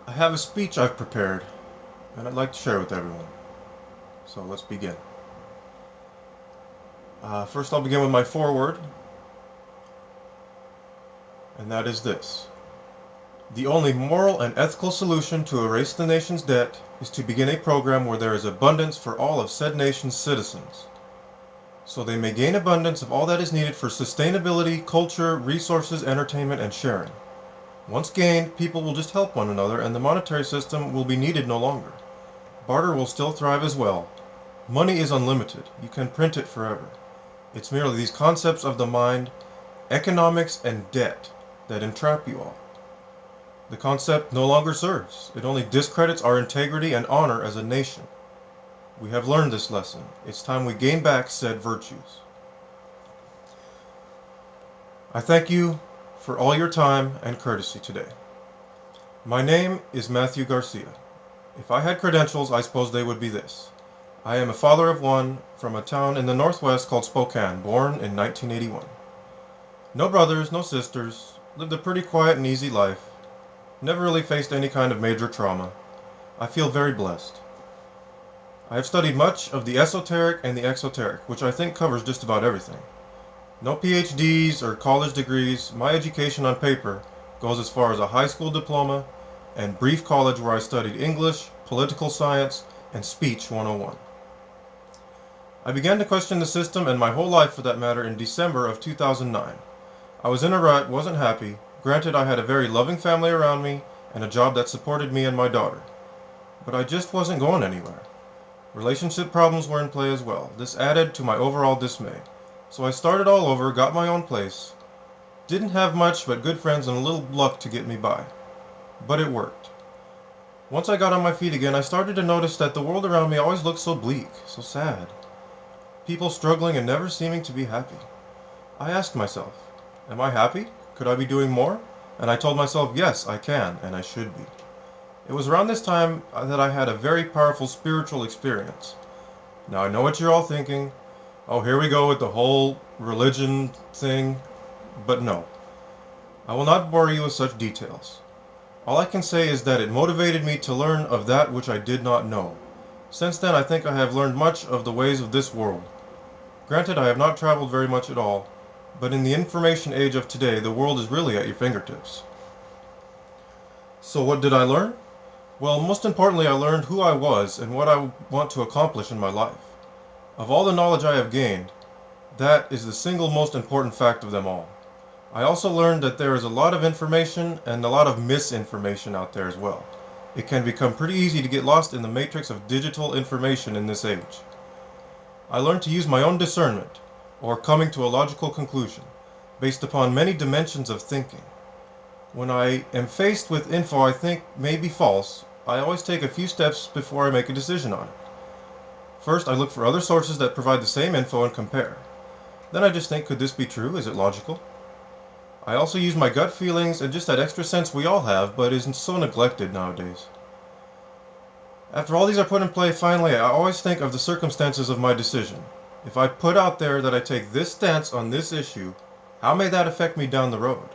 I have a speech I've prepared, and I'd like to share with everyone. So let's begin. First, I'll begin with my foreword, and that is this. The only moral and ethical solution to erase the nation's debt is to begin a program where there is abundance for all of said nation's citizens, so they may gain abundance of all that is needed for sustainability, culture, resources, entertainment, and sharing. Once gained, people will just help one another, and the monetary system will be needed no longer. Barter will still thrive as well. Money is unlimited. You can print it forever. It's merely these concepts of the mind, economics and debt, that entrap you all. The concept no longer serves. It only discredits our integrity and honor as a nation. We have learned this lesson. It's time we gain back said virtues. I thank you for all your time and courtesy today. My name is Matthew Garcia. If I had credentials, I suppose they would be this. I am a father of one from a town in the Northwest called Spokane, born in 1981. No brothers, no sisters, lived a pretty quiet and easy life. Never really faced any kind of major trauma. I feel very blessed. I have studied much of the esoteric and the exoteric, which I think covers just about everything. No PhDs or college degrees, my education on paper goes as far as a high school diploma and brief college where I studied English, political science, and speech 101. I began to question the system and my whole life for that matter in December of 2009. I was in a rut, wasn't happy. Granted, I had a very loving family around me and a job that supported me and my daughter. But I just wasn't going anywhere. Relationship problems were in play as well. This added to my overall dismay. So I started all over, got my own place. Didn't have much but good friends and a little luck to get me by. But it worked. Once I got on my feet again, I started to notice that the world around me always looked so bleak, so sad. People struggling and never seeming to be happy. I asked myself, am I happy? Could I be doing more? And I told myself, yes, I can, and I should be. It was around this time that I had a very powerful spiritual experience. Now I know what you're all thinking. Oh, here we go with the whole religion thing. But no, I will not bore you with such details. All I can say is that it motivated me to learn of that which I did not know. Since then, I think I have learned much of the ways of this world. Granted, I have not traveled very much at all, but in the information age of today, the world is really at your fingertips. So what did I learn? Well, most importantly, I learned who I was and what I want to accomplish in my life. Of all the knowledge I have gained, that is the single most important fact of them all. I also learned that there is a lot of information and a lot of misinformation out there as well. It can become pretty easy to get lost in the matrix of digital information in this age. I learned to use my own discernment, or coming to a logical conclusion, based upon many dimensions of thinking. When I am faced with info I think may be false, I always take a few steps before I make a decision on it. First, I look for other sources that provide the same info and compare. Then I just think, could this be true? Is it logical? I also use my gut feelings and just that extra sense we all have, but isn't so neglected nowadays. After all these are put in play, finally, I always think of the circumstances of my decision. If I put out there that I take this stance on this issue, how may that affect me down the road?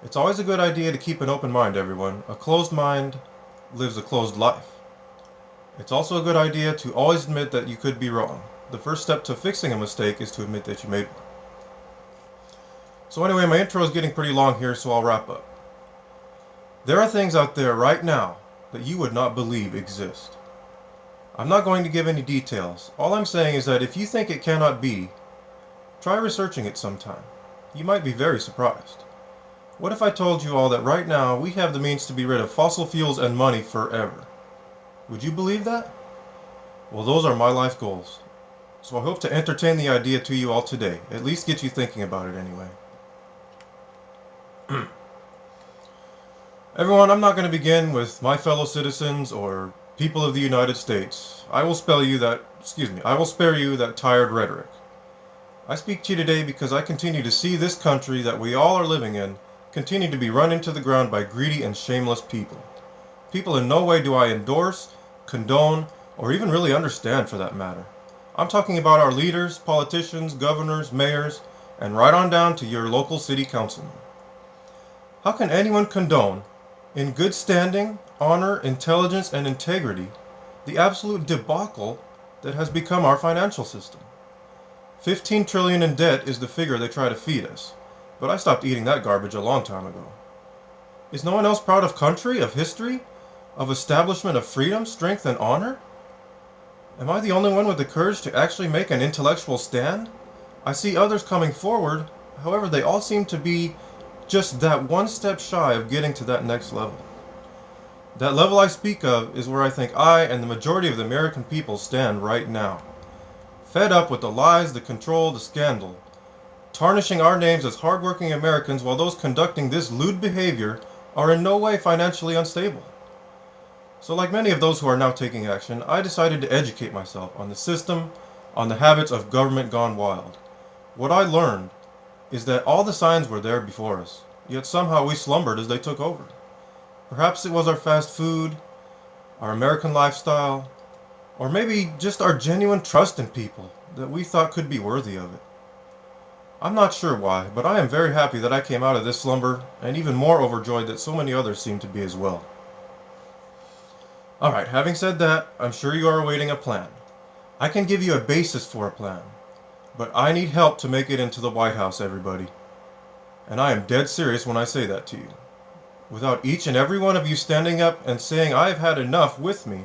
It's always a good idea to keep an open mind, everyone. A closed mind lives a closed life. It's also a good idea to always admit that you could be wrong. The first step to fixing a mistake is to admit that you made one. So anyway, my intro is getting pretty long here, so I'll wrap up. There are things out there right now that you would not believe exist. I'm not going to give any details. All I'm saying is that if you think it cannot be, try researching it sometime. You might be very surprised. What if I told you all that right now we have the means to be rid of fossil fuels and money forever? Would you believe that? Well, those are my life goals. So I hope to entertain the idea to you all today, at least get you thinking about it anyway. Everyone, I'm not going to begin with my fellow citizens or people of the United States. I will spare you that tired rhetoric. I speak to you today because I continue to see this country that we all are living in continue to be run into the ground by greedy and shameless people. People in no way do I endorse, condone, or even really understand for that matter. I'm talking about our leaders, politicians, governors, mayors, and right on down to your local city councilman. How can anyone condone In good standing, honor, intelligence, and integrity, the absolute debacle that has become our financial system. 15 trillion in debt is the figure they try to feed us, but I stopped eating that garbage a long time ago. Is no one else proud of country, of history, of establishment of freedom, strength, and honor? Am I the only one with the courage to actually make an intellectual stand? I see others coming forward, however, they all seem to be just that one step shy of getting to that next level. That level I speak of is where I think I and the majority of the American people stand right now. Fed up with the lies, the control, the scandal, tarnishing our names as hardworking Americans while those conducting this lewd behavior are in no way financially unstable. So, like many of those who are now taking action, I decided to educate myself on the system, on the habits of government gone wild. What I learned is that all the signs were there before us, yet somehow we slumbered as they took over. Perhaps it was our fast food, our American lifestyle, or maybe just our genuine trust in people that we thought could be worthy of it. I'm not sure why, but I am very happy that I came out of this slumber, and even more overjoyed that so many others seem to be as well. Alright, having said that, I'm sure you are awaiting a plan. I can give you a basis for a plan, but I need help to make it into the White House, everybody. And I am dead serious when I say that to you. Without each and every one of you standing up and saying I've had enough with me,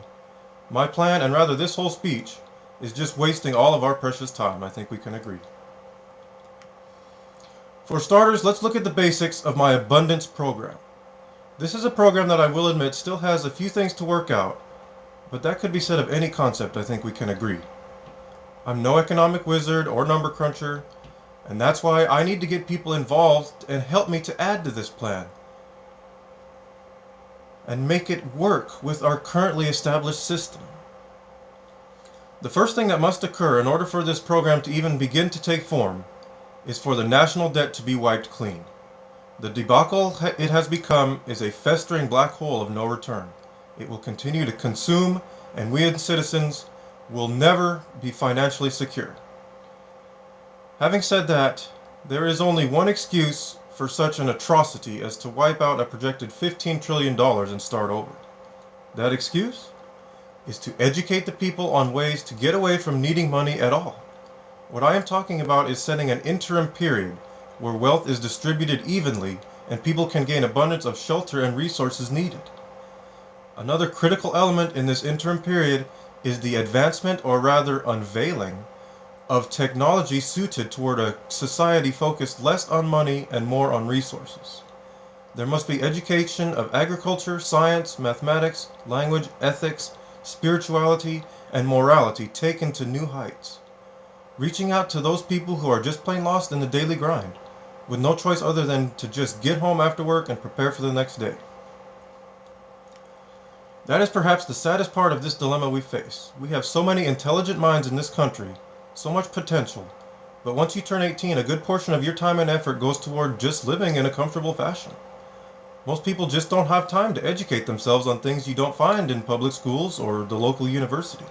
my plan, and rather this whole speech, is just wasting all of our precious time. I think we can agree. For starters, let's look at the basics of my abundance program. This is a program that I will admit still has a few things to work out, but that could be said of any concept. I think we can agree. I'm no economic wizard or number cruncher, and that's why I need to get people involved and help me to add to this plan and make it work with our currently established system. The first thing that must occur in order for this program to even begin to take form is for the national debt to be wiped clean. The debacle it has become is a festering black hole of no return. It will continue to consume, and we as citizens will never be financially secure. Having said that, there is only one excuse for such an atrocity as to wipe out a projected $15 trillion and start over. That excuse is to educate the people on ways to get away from needing money at all. What I am talking about is setting an interim period where wealth is distributed evenly and people can gain abundance of shelter and resources needed. Another critical element in this interim period is the advancement, or rather unveiling, of technology suited toward a society focused less on money and more on resources. There must be education of agriculture, science, mathematics, language, ethics, spirituality, and morality taken to new heights, reaching out to those people who are just plain lost in the daily grind, with no choice other than to just get home after work and prepare for the next day. That is perhaps the saddest part of this dilemma we face. We have so many intelligent minds in this country, so much potential, but once you turn 18, a good portion of your time and effort goes toward just living in a comfortable fashion. Most people just don't have time to educate themselves on things you don't find in public schools or the local university.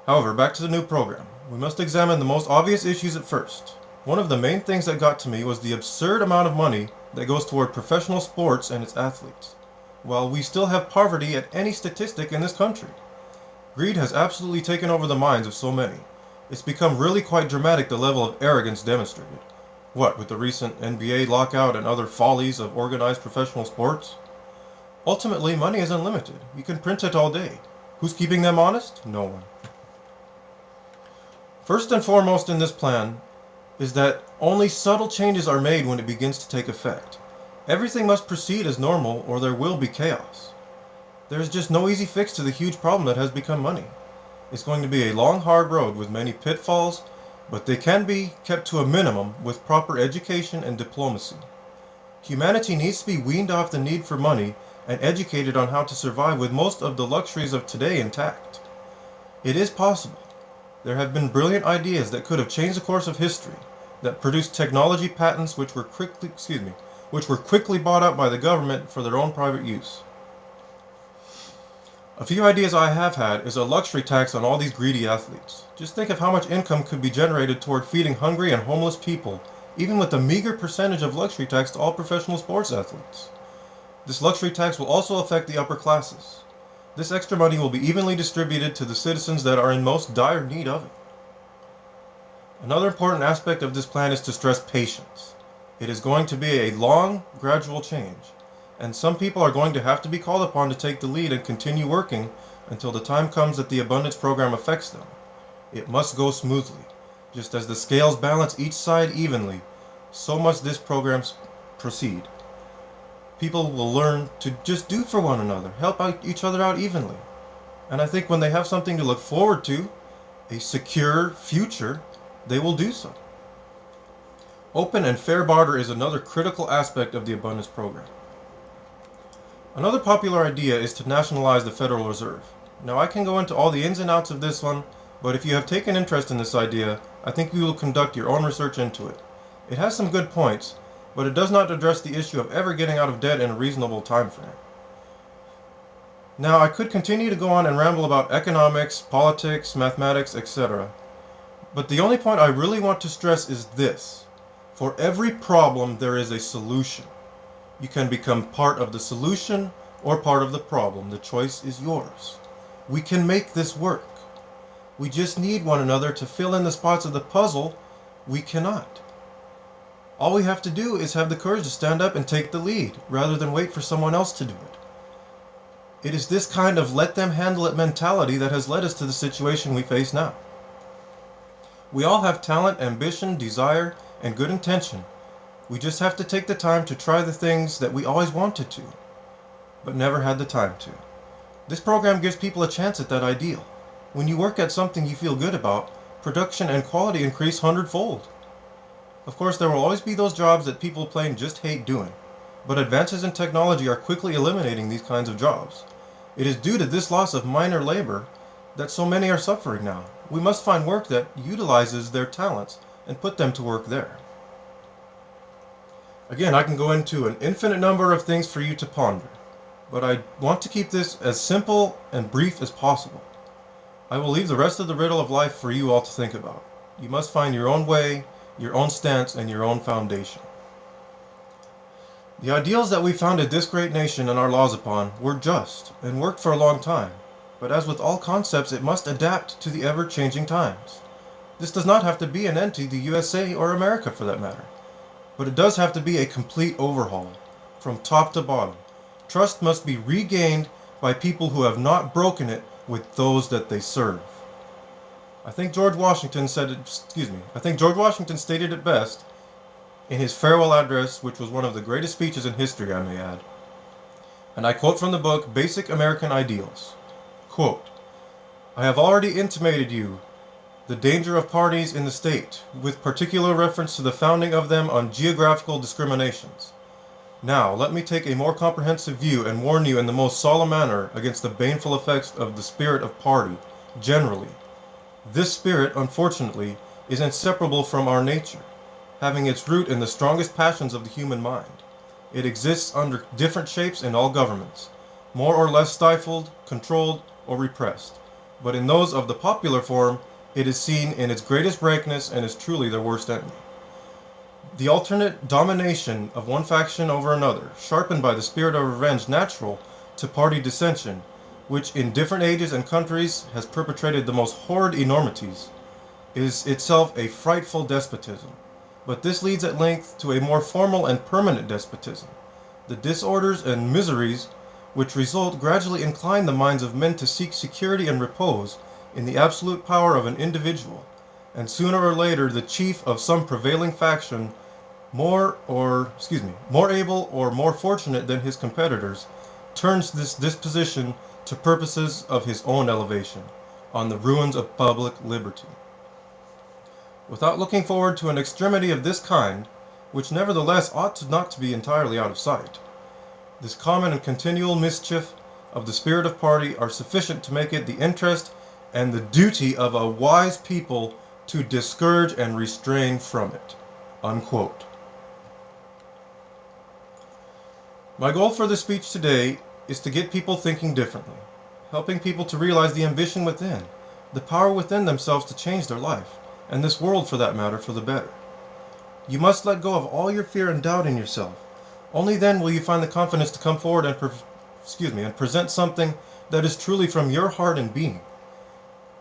However, back to the new program. We must examine the most obvious issues at first. One of the main things that got to me was the absurd amount of money that goes toward professional sports and its athletes, while we still have poverty at any statistic in this country. Greed has absolutely taken over the minds of so many. It's become really quite dramatic, the level of arrogance demonstrated. What, with the recent NBA lockout and other follies of organized professional sports? Ultimately, money is unlimited. You can print it all day. Who's keeping them honest? No one. First and foremost in this plan is that only subtle changes are made when it begins to take effect. Everything must proceed as normal or there will be chaos. There is just no easy fix to the huge problem that has become money. It's going to be a long, hard road with many pitfalls, but they can be kept to a minimum with proper education and diplomacy. Humanity needs to be weaned off the need for money and educated on how to survive with most of the luxuries of today intact. It is possible. There have been brilliant ideas that could have changed the course of history, that produced technology patents which were quickly bought up by the government for their own private use. A few ideas I have had is a luxury tax on all these greedy athletes. Just think of how much income could be generated toward feeding hungry and homeless people, even with a meager percentage of luxury tax to all professional sports athletes. This luxury tax will also affect the upper classes. This extra money will be evenly distributed to the citizens that are in most dire need of it. Another important aspect of this plan is to stress patience. It is going to be a long, gradual change, and some people are going to have to be called upon to take the lead and continue working until the time comes that the abundance program affects them. It must go smoothly. Just as the scales balance each side evenly, so must this program proceed. People will learn to just do for one another, help out each other out evenly. And I think when they have something to look forward to, a secure future, they will do so. Open and fair barter is another critical aspect of the abundance program. Another popular idea is to nationalize the Federal Reserve. Now, I can go into all the ins and outs of this one, but if you have taken interest in this idea, I think you will conduct your own research into it. It has some good points, but it does not address the issue of ever getting out of debt in a reasonable time frame. Now, I could continue to go on and ramble about economics, politics, mathematics, etc. But the only point I really want to stress is this. For every problem, there is a solution. You can become part of the solution or part of the problem. The choice is yours. We can make this work. We just need one another to fill in the spots of the puzzle we cannot. All we have to do is have the courage to stand up and take the lead, rather than wait for someone else to do it. It is this kind of let them handle it mentality that has led us to the situation we face now. We all have talent, ambition, desire, and good intention. We just have to take the time to try the things that we always wanted to, but never had the time to. This program gives people a chance at that ideal. When you work at something you feel good about, production and quality increase hundredfold. Of course, there will always be those jobs that people plain just hate doing, but advances in technology are quickly eliminating these kinds of jobs. It is due to this loss of minor labor that so many are suffering now. We must find work that utilizes their talents and put them to work there. Again, I can go into an infinite number of things for you to ponder, but I want to keep this as simple and brief as possible. I will leave the rest of the riddle of life for you all to think about. You must find your own way, your own stance, and your own foundation. The ideals that we founded this great nation and our laws upon were just and worked for a long time, but as with all concepts, it must adapt to the ever-changing times. This does not have to be an end to the USA or America for that matter, but it does have to be a complete overhaul, from top to bottom. Trust must be regained by people who have not broken it with those that they serve. I think George Washington stated it best in his farewell address, which was one of the greatest speeches in history, I may add. And I quote from the book Basic American Ideals. Quote, I have already intimated you the danger of parties in the state, with particular reference to the founding of them on geographical discriminations. Now, let me take a more comprehensive view and warn you in the most solemn manner against the baneful effects of the spirit of party, generally. This spirit, unfortunately, is inseparable from our nature, having its root in the strongest passions of the human mind. It exists under different shapes in all governments, more or less stifled, controlled, or repressed. But in those of the popular form, it is seen in its greatest rankness and is truly their worst enemy. The alternate domination of one faction over another, sharpened by the spirit of revenge natural to party dissension, which in different ages and countries has perpetrated the most horrid enormities, is itself a frightful despotism. But this leads at length to a more formal and permanent despotism. The disorders and miseries which result gradually incline the minds of men to seek security and repose in the absolute power of an individual, and sooner or later the chief of some prevailing faction, more able or more fortunate than his competitors, turns this disposition to purposes of his own elevation, on the ruins of public liberty. Without looking forward to an extremity of this kind, which nevertheless ought not to be entirely out of sight, this common and continual mischief of the spirit of party are sufficient to make it the interest and the duty of a wise people to discourage and restrain from it. Unquote. My goal for this speech today is to get people thinking differently, helping people to realize the ambition within, the power within themselves to change their life, and this world for that matter, for the better. You must let go of all your fear and doubt in yourself. Only then will you find the confidence to come forward and present something that is truly from your heart and being.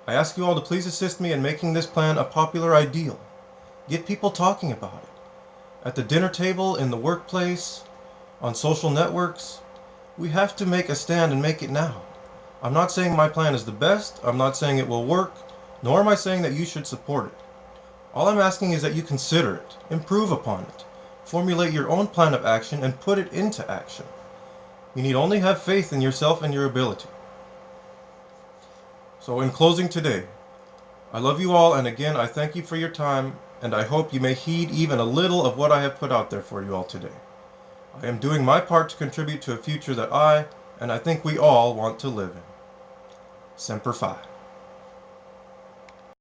I ask you all to please assist me in making this plan a popular ideal. Get people talking about it. At the dinner table, in the workplace, on social networks. We have to make a stand and make it now. I'm not saying my plan is the best, I'm not saying it will work, nor am I saying that you should support it. All I'm asking is that you consider it, improve upon it, formulate your own plan of action, and put it into action. You need only have faith in yourself and your ability. So, in closing today, I love you all, and again, I thank you for your time, and I hope you may heed even a little of what I have put out there for you all today. I am doing my part to contribute to a future that I, and I think we all, want to live in. Semper Fi.